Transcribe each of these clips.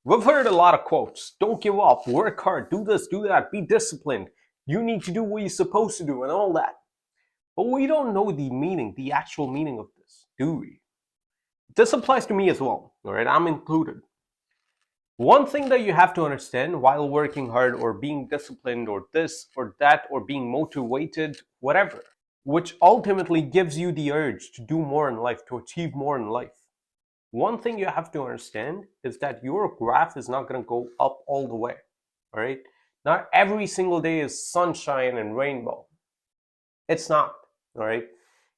We've heard a lot of quotes. Don't give up, work hard, do this, do that, be disciplined. You need to do what you're supposed to do and all that. But we don't know the meaning, the actual meaning of this, do we? This applies to me as well, all right? I'm included. One thing that you have to understand while working hard or being disciplined or this or that or being motivated, whatever, which ultimately gives you the urge to do more in life, to achieve more in life. One thing you have to understand is that your graph is not going to go up all the way, all right? Not every single day is sunshine and rainbow. It's not, all right?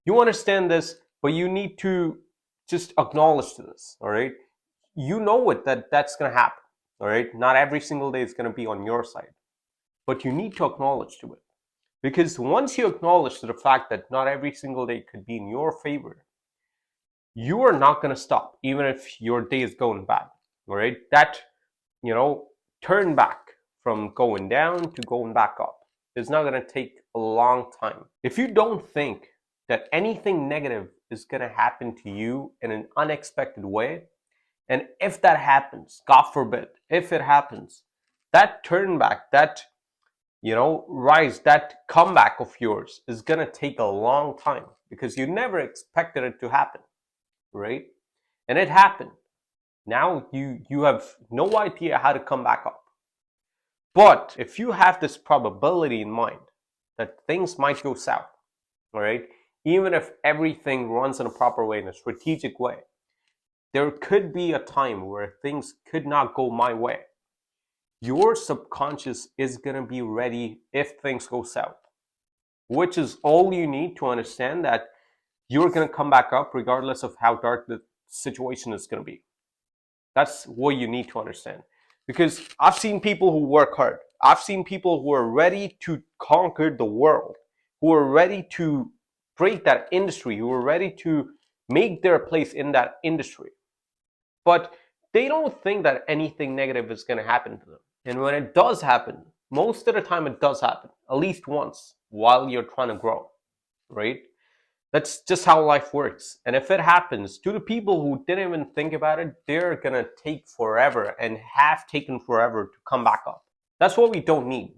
You understand this, but you need to just acknowledge to this, all right? You know it that that's going to happen, all right? Not every single day is going to be on your side, but you need to acknowledge to it. Because once you acknowledge to the fact that not every single day could be in your favor, you are not going to stop, even if your day is going bad, all right? That, turn back from going down to going back up is not going to take a long time. If you don't think that anything negative is going to happen to you in an unexpected way, and if that happens, God forbid, if it happens, that turn back, that rise, that comeback of yours is going to take a long time because you never expected it to happen, right? And it happened. Now you have no idea how to come back up. But if you have this probability in mind that things might go south, all right, even if everything runs in a proper way, in a strategic way, there could be a time where things could not go my way. Your subconscious is going to be ready if things go south, which is all you need to understand that you're going to come back up regardless of how dark the situation is going to be. That's what you need to understand. Because I've seen people who work hard. I've seen people who are ready to conquer the world, who are ready to break that industry, who are ready to make their place in that industry. But they don't think that anything negative is going to happen to them. And when it does happen, most of the time it does happen, at least once while you're trying to grow, right? That's just how life works. And if it happens to the people who didn't even think about it, they're going to take forever and have taken forever to come back up. That's what we don't need.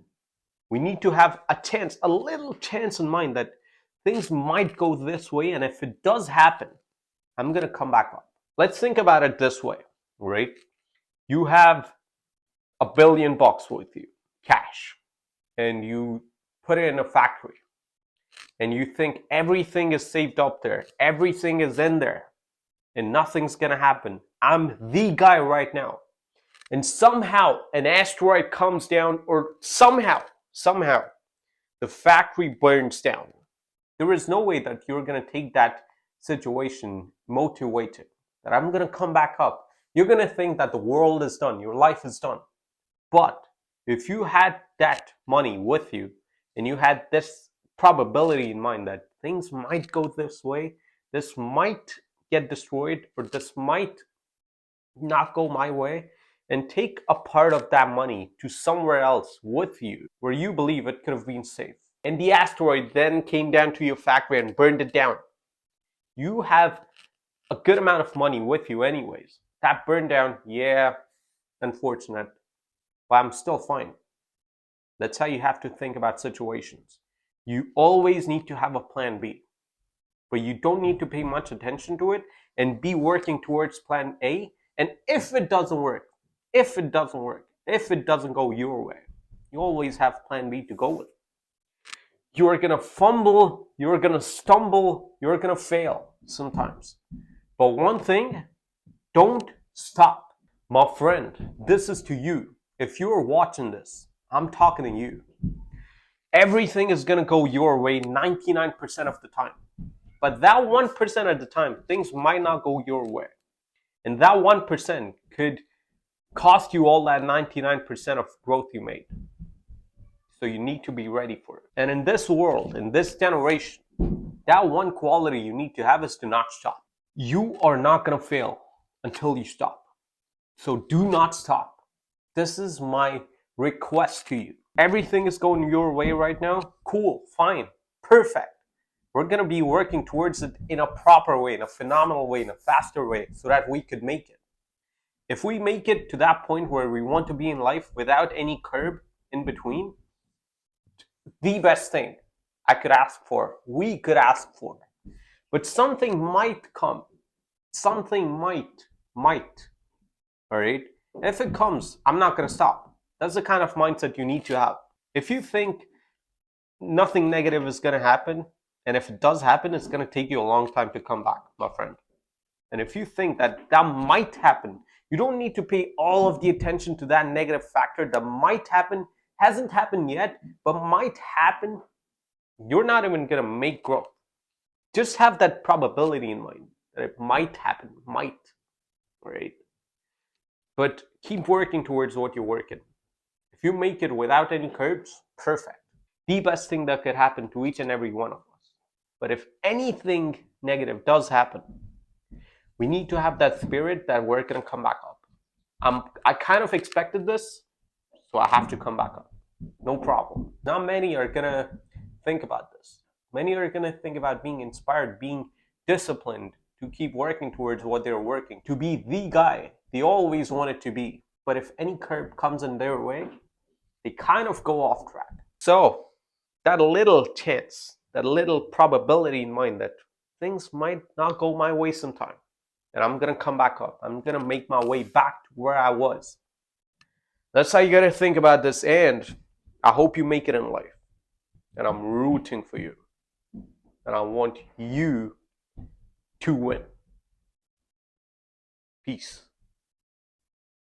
We need to have a chance, a little chance in mind that things might go this way. And if it does happen, I'm going to come back up. Let's think about it this way, right? You have $1 billion with you, cash, and you put it in a factory. And you think everything is saved up there, everything is in there, and nothing's gonna happen. I'm the guy right now. And somehow an asteroid comes down, or somehow, the factory burns down. There is no way that you're gonna take that situation motivated, that I'm gonna come back up. You're gonna think that the world is done, your life is done. But if you had that money with you, and you had this probability in mind that things might go this way, this might get destroyed, or this might not go my way, and take a part of that money to somewhere else with you where you believe it could have been safe. And the asteroid then came down to your factory and burned it down. You have a good amount of money with you anyways. That burned down, yeah, unfortunate, but I'm still fine. That's how you have to think about situations. You always need to have a plan B, but you don't need to pay much attention to it and be working towards plan A. And if it doesn't work, if it doesn't go your way, you always have plan B to go with. You're gonna fumble, you're gonna stumble, you're gonna fail sometimes. But one thing, don't stop. My friend, this is to you. If you're watching this, I'm talking to you. Everything is going to go your way 99% of the time. But that 1% of the time, things might not go your way. And that 1% could cost you all that 99% of growth you made. So you need to be ready for it. And in this world, in this generation, that one quality you need to have is to not stop. You are not going to fail until you stop. So do not stop. This is my request to you. Everything is going your way right now. Cool, fine, perfect. We're going to be working towards it in a proper way, in a phenomenal way, in a faster way, so that we could make it. If we make it to that point where we want to be in life without any curb in between, the best thing I could ask for, we could ask for. But something might come. Something might. All right? If it comes, I'm not going to stop. That's the kind of mindset you need to have. If you think nothing negative is going to happen, and if it does happen, it's going to take you a long time to come back, my friend. And if you think that that might happen, you don't need to pay all of the attention to that negative factor that might happen, hasn't happened yet, but might happen. You're not even going to make growth. Just have that probability in mind that it might happen, might, right? But keep working towards what you're working. If you make it without any curbs, perfect. The best thing that could happen to each and every one of us. But if anything negative does happen, we need to have that spirit that we're going to come back up. I kind of expected this, so I have to come back up. No problem. Not many are going to think about this. Many are going to think about being inspired, being disciplined, to keep working towards what they're working, to be the guy they always wanted to be. But if any curb comes in their way, they kind of go off track. So that little chance, that little probability in mind that things might not go my way sometime, and I'm going to come back up. I'm going to make my way back to where I was. That's how you got to think about this, and I hope you make it in life. And I'm rooting for you. And I want you to win. Peace.